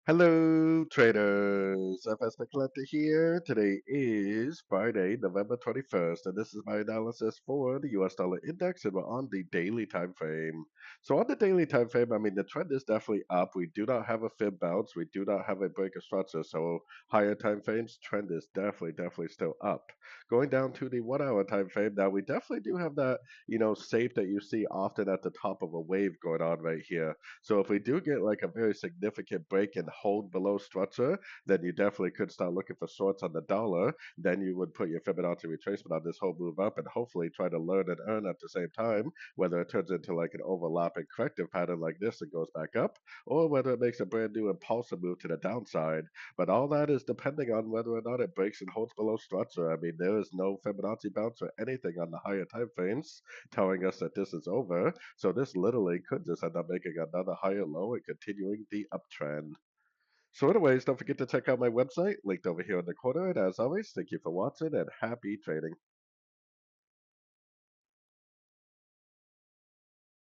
Hello, traders. FX Pip Collector here. Today is Friday, November 21st, and this is my analysis for the US dollar index, and we're on the daily time frame. So, on the daily time frame, I mean, the trend is definitely up. We do not have a fib bounce, we do not have a break of structure, so higher time frames, trend is definitely still up. Going down to the 1 hour time frame, now we definitely do have that, shape that you see often at the top of a wave going on right here. So if we do get like a very significant break and hold below structure, then you definitely could start looking for shorts on the dollar. Then you would put your Fibonacci retracement on this whole move up and hopefully try to learn and earn at the same time, whether it turns into like an overlapping corrective pattern like this and goes back up, or whether it makes a brand new impulsive move to the downside. But all that is depending on whether or not it breaks and holds below structure. I mean, there is no Fibonacci bounce or anything on the higher time frames telling us that this is over. So this literally could just end up making another higher low and continuing the uptrend. So anyways, don't forget to check out my website, linked over here in the corner. And as always, thank you for watching and happy trading.